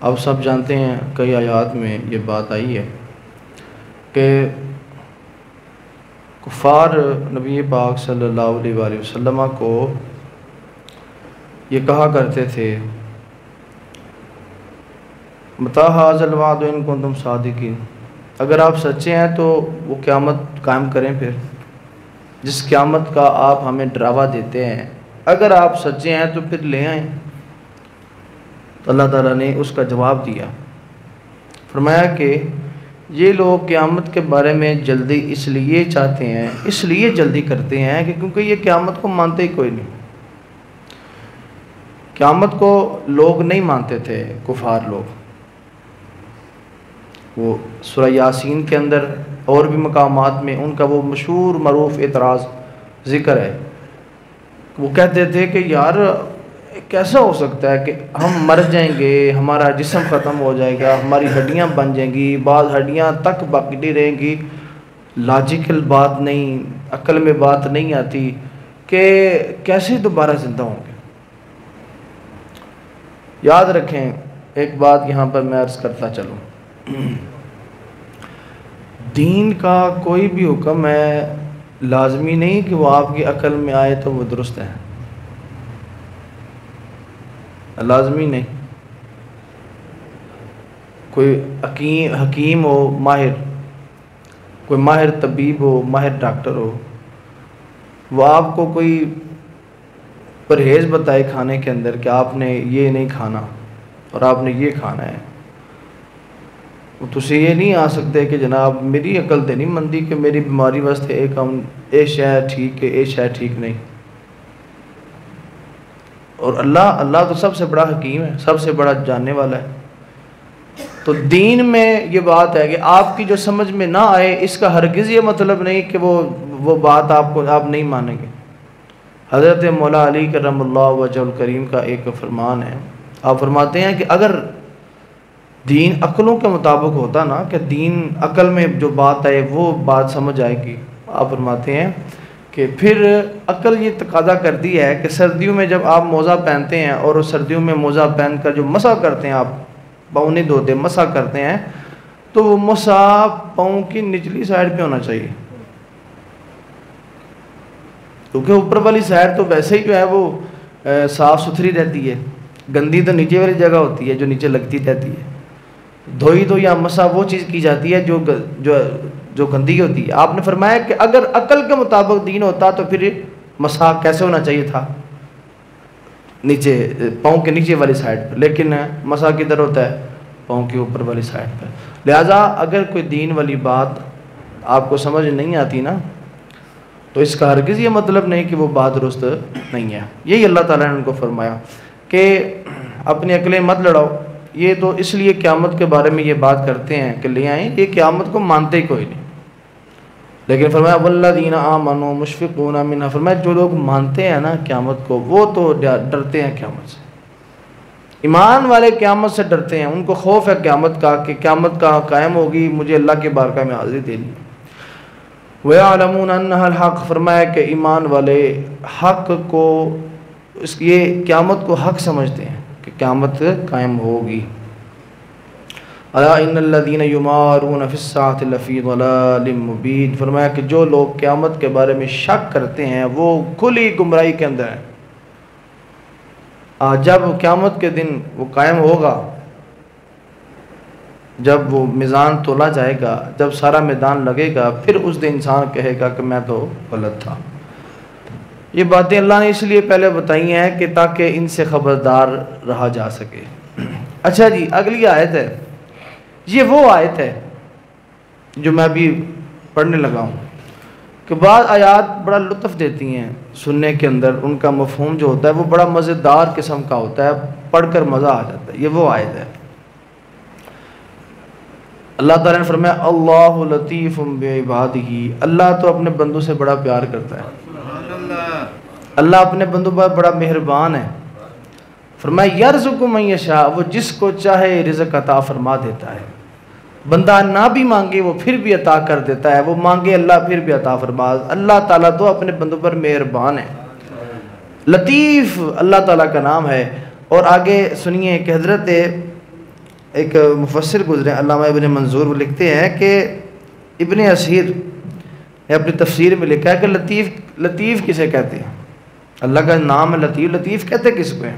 اب سب جانتے ہیں کئی آیات میں یہ بات آئی ہے کہ کفار نبی پاک صلی اللہ علیہ وآلہ وسلم کو یہ کہا کرتے تھے متی ھذا الوعد ان کنتم صادقین، اگر آپ سچے ہیں تو وہ قیامت قائم کریں، پھر جس قیامت کا آپ ہمیں ڈراوا دیتے ہیں اگر آپ سچے ہیں تو پھر لے آئیں۔ تو اللہ تعالیٰ نے اس کا جواب دیا، فرمایا کہ یہ لوگ قیامت کے بارے میں جلدی اس لیے چاہتے ہیں، اس لیے جلدی کرتے ہیں کہ کیونکہ یہ قیامت کو مانتے ہی کوئی نہیں۔ قیامت کو لوگ نہیں مانتے تھے، کفار لوگ۔ وہ سورہ یاسین کے اندر اور بھی مقامات میں ان کا وہ مشہور معروف اعتراض ذکر ہے۔ وہ کہتے تھے کہ یار کیسا ہو سکتا ہے کہ ہم مر جائیں گے، ہمارا جسم ختم ہو جائے گا، ہماری ہڈیاں بن جائیں گی، بعض ہڈیاں تک باقی رہیں گی، لاجیکل بات نہیں، عقل میں بات نہیں آتی کہ کیسے دوبارہ زندہ ہوں گے۔ یاد رکھیں ایک بات یہاں پر میں عرض کرتا چلوں، دین کا کوئی بھی حکم ہے لازمی نہیں کہ وہ آپ کی عقل میں آئے تو وہ درست ہے، لازمی نہیں۔ کوئی حکیم ہو، ماہر، کوئی ماہر طبیب ہو، ماہر ڈاکٹر ہو، وہ آپ کو کوئی پرہیز بتائے کھانے کے اندر کہ آپ نے یہ نہیں کھانا اور آپ نے یہ کھانا ہے، تو اسے یہ نہیں آ سکتے کہ جناب میری عقل تے نہیں مندی کہ میری بیماری واسطے اے شے ٹھیک ہے اے شے ٹھیک نہیں۔ اور اللہ تو سب سے بڑا حکیم ہے، سب سے بڑا جاننے والا ہے۔ تو دین میں یہ بات ہے کہ آپ کی جو سمجھ میں نہ آئے اس کا ہرگز یہ مطلب نہیں کہ وہ بات آپ نہیں مانیں گے۔ حضرت مولا علی کرم اللہ وجہ الکریم کا ایک فرمان ہے، آپ فرماتے ہیں کہ اگر دین عقلوں کے مطابق ہوتا نا، کہ دین عقل میں جو بات آئے وہ بات سمجھ آئے گی، آپ فرماتے ہیں کہ پھر عقل یہ تقاضا کرتی ہے کہ سردیوں میں جب آپ موزہ پہنتے ہیں اور سردیوں میں موزہ پہن کر جو مسح کرتے ہیں، آپ پاؤں نہیں دھوتے مسح کرتے ہیں، تو وہ مسح پاؤں کی نچلی سائڈ پہ ہونا چاہیے، کیونکہ اوپر والی سائڈ تو ویسے ہی جو ہے وہ صاف ستھری رہتی ہے، گندی تو نیچے والی جگہ ہوتی ہے جو نیچے لگتی رہتی ہے۔ دھوئی تو یا مسح وہ چیز کی جاتی ہے جو گندی ہوتی ہے۔ آپ نے فرمایا کہ اگر عقل کے مطابق دین ہوتا تو پھر مسح کیسے ہونا چاہیے تھا؟ نیچے، پاؤں کے نیچے والی سائڈ پر، لیکن مسح کدھر ہوتا ہے؟ پاؤں کے اوپر والی سائڈ پر۔ لہٰذا اگر کوئی دین والی بات آپ کو سمجھ نہیں آتی نا، تو اس کا ہرگز یہ مطلب نہیں کہ وہ بات درست نہیں ہے۔ یہی اللہ تعالیٰ نے ان کو فرمایا کہ اپنی عقلیں مت لڑاؤ، یہ تو اس لیے قیامت کے بارے میں یہ بات کرتے ہیں کہ لے آئیں، یہ قیامت کو مانتے ہی کوئی نہیں۔ لیکن فرمایا والذین آمنوا مشفقون منہا، فرمایا جو لوگ مانتے ہیں نا قیامت کو وہ تو ڈرتے ہیں قیامت سے، ایمان والے قیامت سے ڈرتے ہیں، ان کو خوف ہے قیامت کا کہ قیامت کا قائم ہوگی، مجھے اللہ کے بارگاہ میں حاضری دینی۔ وَيَعْلَمُونَ أَنَّهَا الْحَقُّ، فرمایا کہ ایمان والے حق کو، اس یہ قیامت کو حق سمجھتے ہیں کہ قیامت قائم ہوگی۔ اَلَا إِنَّ الَّذِينَ يُمَارُونَ فِي السَّاعَةِ لَفِي ضَلَالٍ مُبِينٍ، فرمایا کہ جو لوگ قیامت کے بارے میں شک کرتے ہیں وہ کھلی گمراہی کے اندر ہیں۔ جب قیامت کے دن وہ قائم ہوگا، جب وہ میزان تولا جائے گا، جب سارا میدان لگے گا، پھر اس دن انسان کہے گا کہ میں تو غلط تھا۔ یہ باتیں اللہ نے اس لیے پہلے بتائی ہیں کہ تاکہ ان سے خبردار رہا جا سکے۔ اچھا جی، اگلی آیت ہے، یہ وہ آیت ہے جو میں ابھی پڑھنے لگا ہوں کہ بعض آیات بڑا لطف دیتی ہیں سننے کے اندر، ان کا مفہوم جو ہوتا ہے وہ بڑا مزیدار قسم کا ہوتا ہے، پڑھ کر مزہ آ جاتا ہے۔ یہ وہ آیت ہے، اللہ تعالیٰ نے فرمایا اللہ لطیف بعبادہ، اللہ تو اپنے بندوں سے بڑا پیار کرتا ہے، اللہ اپنے بندوں پر بڑا مہربان ہے۔ فرمایا یرزق من یشاء، وہ جس کو چاہے رزق عطا فرما دیتا ہے، بندہ نہ بھی مانگے وہ پھر بھی عطا کر دیتا ہے، وہ مانگے اللہ پھر بھی عطا فرما۔ اللہ تعالیٰ تو اپنے بندوں پر مہربان ہے، لطیف اللہ تعالیٰ کا نام ہے۔ اور آگے سنیے کہ حضرت ایک مفسر گزرے علامہ ابن منظور، وہ لکھتے ہیں کہ ابن اسیر نے اپنی تفسیر میں لکھا ہے کہ لطیف کسے کہتے ہیں؟ اللہ کا نام ہے لطیف، لطیف کہتے کس کو ہیں؟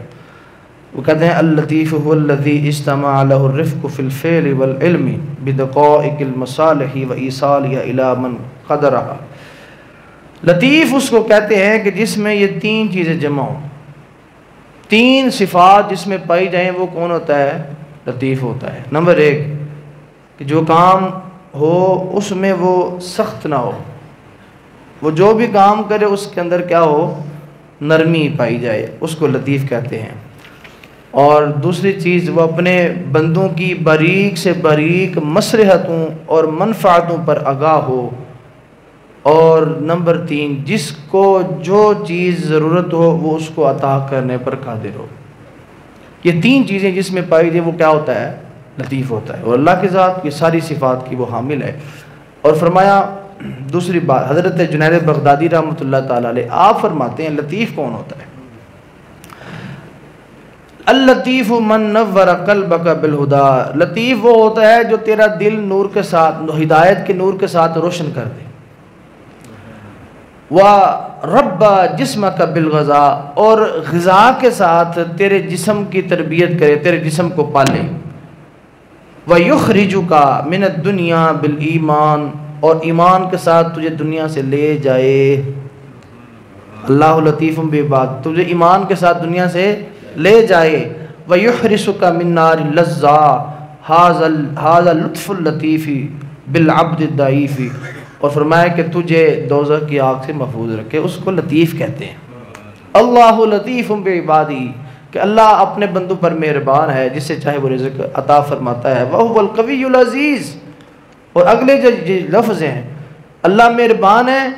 وہ کہتے ہیں اللطیف هو الذی اجتمع له الرفق فی الفعل والعلم بدقائق المصالح وایصالها الی من قدرها۔ لطیف اس کو کہتے ہیں کہ جس میں یہ تین چیزیں جمع ہوں، تین صفات جس میں پائی جائیں، وہ کون ہوتا ہے؟ لطیف ہوتا ہے۔ نمبر ایک کہ جو کام ہو اس میں وہ سخت نہ ہو، وہ جو بھی کام کرے اس کے اندر کیا ہو؟ نرمی پائی جائے، اس کو لطیف کہتے ہیں۔ اور دوسری چیز، وہ اپنے بندوں کی باریک سے باریک مصلحتوں اور منفعتوں پر آگاہ ہو۔ اور نمبر تین، جس کو جو چیز ضرورت ہو وہ اس کو عطا کرنے پر قادر ہو۔ یہ تین چیزیں جس میں پائی جائے وہ کیا ہوتا ہے؟ لطیف ہوتا ہے۔ اور اللہ کی ذات یہ ساری صفات کی وہ حامل ہے۔ اور فرمایا دوسری بات، حضرت جنید بغدادی رحمۃ اللہ تعالی علیہ آپ فرماتے ہیں لطیف کون ہوتا ہے؟ اللطیف من نور قلبک بالہدی، لطیف وہ ہوتا ہے جو تیرا دل نور کے ساتھ، ہدایت کے نور کے ساتھ روشن کر دے۔ وَرَبَّ جِسْمَكَ بِالْغَذَاءِ، اور غذا کے ساتھ تیرے جسم کی تربیت کرے، تیرے جسم کو پالے۔ وَيُخْرِجُكَ مِنَ الدُّنْيَا بِالْإِيمَانِ، اور ایمان کے ساتھ تجھے دنیا سے لے جائے۔ اللہ لطیف بعباد، تجھے ایمان کے ساتھ دنیا سے لے جائے۔ وَيُحْرِسُكَ مِن نَّارِ اللَّظَّةِ هَذَا لُطْفُ اللَّطِيفِ بِالْعَبْدِ الضَّعِيفِ، اور فرمایا کہ تجھے دوزخ کی آگ سے محفوظ رکھے، اس کو لطیف کہتے ہیں۔ اللہ لطیف بعبادہ، کہ اللہ اپنے بندوں پر مہربان ہے، جس سے چاہے وہ رزق عطا فرماتا ہے۔ وَهُوَ الْقَوِيُّ الْعَزِيزُ، اور اگلے جو لفظ ہیں، اللہ مہربان ہے،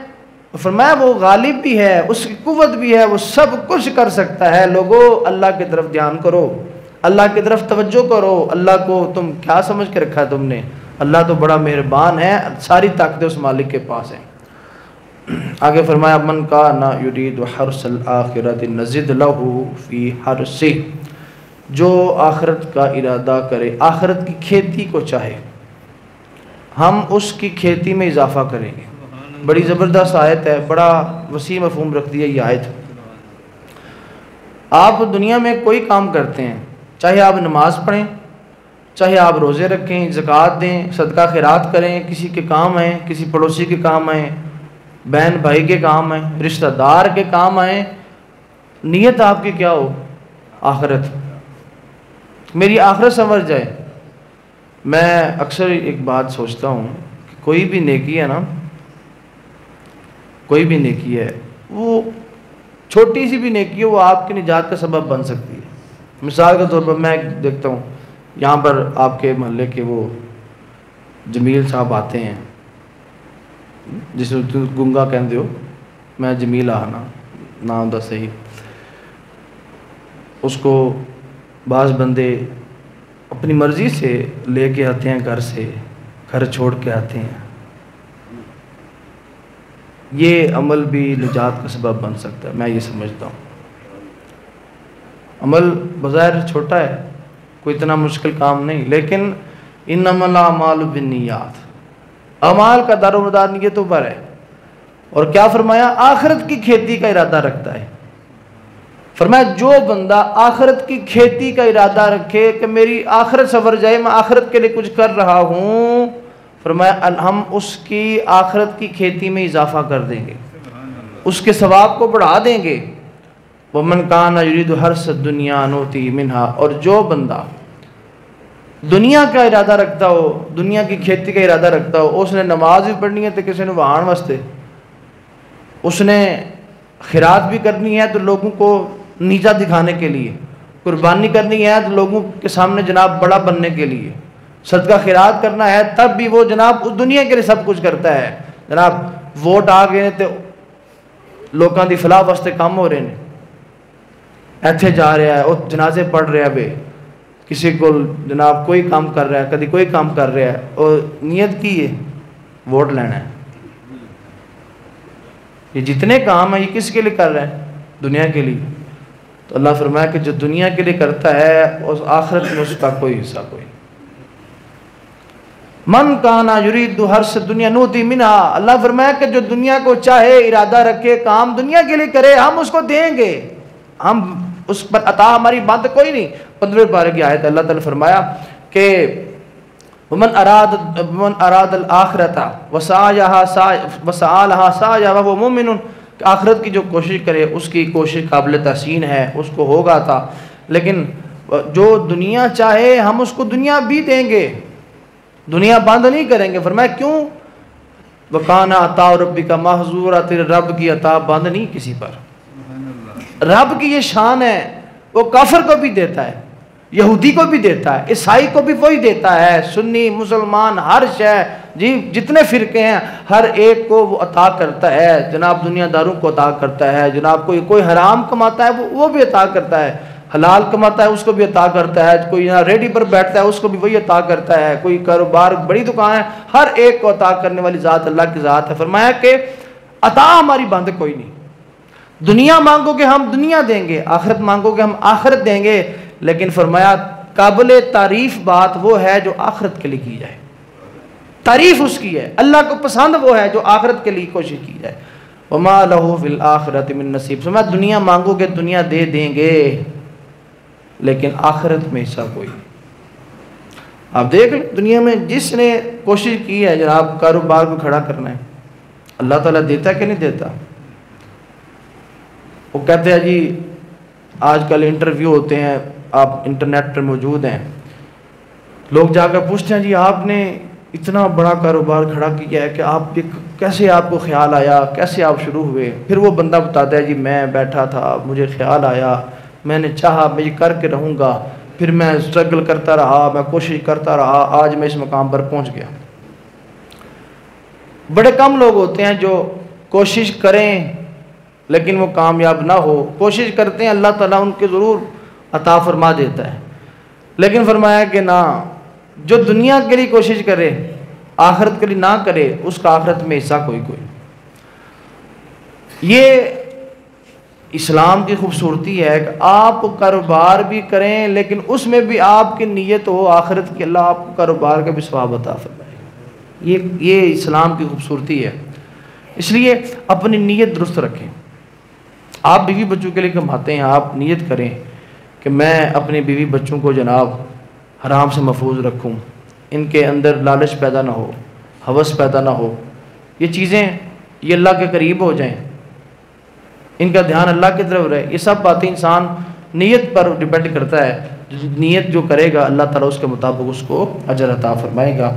فرمایا وہ غالب بھی ہے، اس کی قوت بھی ہے، وہ سب کچھ کر سکتا ہے۔ لوگوں اللہ کی طرف دھیان کرو، اللہ کی طرف توجہ کرو۔ اللہ کو تم کیا سمجھ کے رکھا ہے تم نے؟ اللہ تو بڑا مہربان ہے، ساری طاقتیں اس مالک کے پاس ہیں۔ آگے فرمایا من کان یرید حرث الآخرۃ نزد لہ فی حرثہ، جو آخرت کا ارادہ کرے، آخرت کی کھیتی کو چاہے، ہم اس کی کھیتی میں اضافہ کریں گے۔ بڑی زبردست آیت ہے، بڑا وسیع مفہوم رکھتی ہے یہ آیت۔ آپ دنیا میں کوئی کام کرتے ہیں، چاہے آپ نماز پڑھیں، چاہے آپ روزے رکھیں، زکوٰۃ دیں، صدقہ خیرات کریں، کسی کے کام آئیں، کسی پڑوسی کے کام آئیں، بہن بھائی کے کام آئیں، رشتہ دار کے کام آئیں، نیت آپ کی کیا ہو؟ آخرت، میری آخرت سنور جائے۔ میں اکثر ایک بات سوچتا ہوں کہ کوئی بھی نیکی ہے نا، کوئی بھی نیکی ہے، وہ چھوٹی سی بھی نیکی ہے، وہ آپ کی نجات کا سبب بن سکتی ہے۔ مثال کے طور پر میں دیکھتا ہوں یہاں پر آپ کے محلے کے وہ جمیل صاحب آتے ہیں، جس میں تم گنگا کہندے ہو، میں جمیل آنا نام دا صحیح۔ اس کو بعض بندے اپنی مرضی سے لے کے آتے ہیں، گھر چھوڑ کے آتے ہیں۔ یہ عمل بھی نجات کا سبب بن سکتا ہے، میں یہ سمجھتا ہوں۔ عمل بظاہر چھوٹا ہے، کوئی اتنا مشکل کام نہیں، لیکن انما الاعمال بالنیات، اعمال کا دار و مدار نیتوں پر ہے۔ اور کیا فرمایا؟ آخرت کی کھیتی کا ارادہ رکھتا ہے۔ فرمایا جو بندہ آخرت کی کھیتی کا ارادہ رکھے کہ میری آخرت سنور جائے، میں آخرت کے لیے کچھ کر رہا ہوں، فرمایا ہم اس کی آخرت کی کھیتی میں اضافہ کر دیں گے، اس کے ثواب کو بڑھا دیں گے۔ وَمَنْ كَانَ يُرِيدُ حَرْثَ الدُّنْيَا نُؤْتِهِ مِنْهَا، اور جو بندہ دنیا کا ارادہ رکھتا ہو، دنیا کی کھیتی کا ارادہ رکھتا ہو، اس نے نماز بھی پڑھنی ہے تو کسی نے وہاں واسطے، اس نے خیرات بھی کرنی ہے تو لوگوں کو نیچا دکھانے کے لیے، قربانی کرنی ہے تو لوگوں کے سامنے جناب بڑا بننے کے لیے، صدقہ خیرات کرنا ہے تب بھی وہ جناب اس دنیا کے لیے سب کچھ کرتا ہے۔ جناب ووٹ آ گئے تو لوگوں دی فلاح واسطے کام ہو رہے ہیں، ایتھے جا رہا ہے، وہ جنازے پڑھ رہا ہے، بے کسی کو جناب کوئی کام کر رہا ہے، کدی کوئی کام کر رہا ہے، اور نیت کی ہے ووٹ لینا ہے۔ یہ جتنے کام ہیں یہ کس کے لیے کر رہا ہے؟ دنیا کے لیے۔ تو اللہ فرمایا کہ جو دنیا کے لیے کرتا ہے اس آخرت میں اس کا کوئی حصہ کوئی نہیں۔ من کانا یرید حرث دنیا نوتی منہا، اللہ فرمایا کہ جو دنیا کو چاہے، ارادہ رکھے، کام دنیا کے لیے کرے، ہم اس کو دیں گے، ہم اس پر عطا ہماری بند کوئی نہیں۔ 15 پارے کی آیت اللہ تعالیٰ فرمایا کہ ومن اراد الآخرۃ وسعیہا سعیہا وہو مؤمن، آخرت کی جو کوشش کرے اس کی کوشش قابل تحسین ہے، اس کو ہوگا تھا، لیکن جو دنیا چاہے ہم اس کو دنیا بھی دیں گے، دنیا بند نہیں کریں گے۔ فرمایا کیوں؟ وَقَانَ عَطَاءُ رَبِّكَ مَحْظُورًا، تیرے رب کی عطا بند نہیں کسی پر۔ رب کی یہ شان ہے، وہ کافر کو بھی دیتا ہے، یہودی کو بھی دیتا ہے، عیسائی کو بھی وہی دیتا ہے، سنی مسلمان ہر شے، جی جتنے فرقے ہیں ہر ایک کو وہ عطا کرتا ہے۔ جناب دنیا داروں کو عطا کرتا ہے، جناب کوئی حرام کماتا ہے وہ بھی عطا کرتا ہے، حلال کماتا ہے اس کو بھی عطا کرتا ہے، کوئی یہاں ریڈی پر بیٹھتا ہے اس کو بھی وہی عطا کرتا ہے، کوئی کاروبار بڑی دکان ہے، ہر ایک کو عطا کرنے والی ذات اللہ کی ذات ہے۔ فرمایا کہ عطا ہماری بند کوئی نہیں، دنیا مانگو گے ہم دنیا دیں گے، آخرت مانگو گے ہم آخرت دیں گے، لیکن فرمایا قابل تعریف بات وہ ہے جو آخرت کے لیے کی جائے، تعریف اس کی ہے، اللہ کو پسند وہ ہے جو آخرت کے لیے کوشش کی جائے۔ وما لہ فی الآخرۃ من نصیب، فرمایا دنیا مانگو گے دنیا دے دیں گے، لیکن آخرت میں حصہ کوئی نہیں۔ آپ دیکھ لیں دنیا میں جس نے کوشش کی ہے جناب کاروبار کو کھڑا کرنا ہے، اللہ تعالیٰ دیتا کہ نہیں دیتا؟ وہ کہتے ہیں جی آج کل انٹرویو ہوتے ہیں، آپ انٹرنیٹ پر موجود ہیں، لوگ جا کر پوچھتے ہیں جی آپ نے اتنا بڑا کاروبار کھڑا کیا ہے کہ آپ کیسے آپ کو خیال آیا، کیسے آپ شروع ہوئے؟ پھر وہ بندہ بتاتا ہے جی میں بیٹھا تھا، مجھے خیال آیا، میں نے چاہا میں یہ کر کے رہوں گا، پھر میں اسٹرگل کرتا رہا، میں کوشش کرتا رہا، آج میں اس مقام پر پہنچ گیا۔ بڑے کم لوگ ہوتے ہیں جو کوشش کریں لیکن وہ کامیاب نہ ہو، کوشش کرتے ہیں اللہ تعالیٰ ان کے ضرور عطا فرما دیتا ہے، لیکن فرمایا کہ نہ، جو دنیا کے لیے کوشش کرے آخرت کے لیے نہ کرے اس کا آخرت میں حصہ کوئی۔ یہ اسلام کی خوبصورتی ہے کہ آپ کاروبار بھی کریں لیکن اس میں بھی آپ کی نیت ہو آخرت کی، اللہ آپ کو کاروبار کا بھی ثواب عطا فرمائے گا۔ یہ اسلام کی خوبصورتی ہے، اس لیے اپنی نیت درست رکھیں۔ آپ بیوی بچوں کے لیے کماتے ہیں، آپ نیت کریں کہ میں اپنے بیوی بچوں کو جناب حرام سے محفوظ رکھوں، ان کے اندر لالچ پیدا نہ ہو، ہوس پیدا نہ ہو، یہ چیزیں یہ اللہ کے قریب ہو جائیں، ان کا دھیان اللہ کی طرف رہے۔ یہ سب باتیں انسان نیت پر ڈیپینڈ کرتا ہے، نیت جو کرے گا اللہ تعالیٰ اس کے مطابق اس کو اجر عطا فرمائے گا۔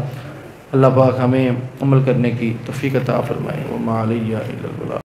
اللہ پاک ہمیں عمل کرنے کی توفیق عطا فرمائے۔ وما علیہ الا البلاغ۔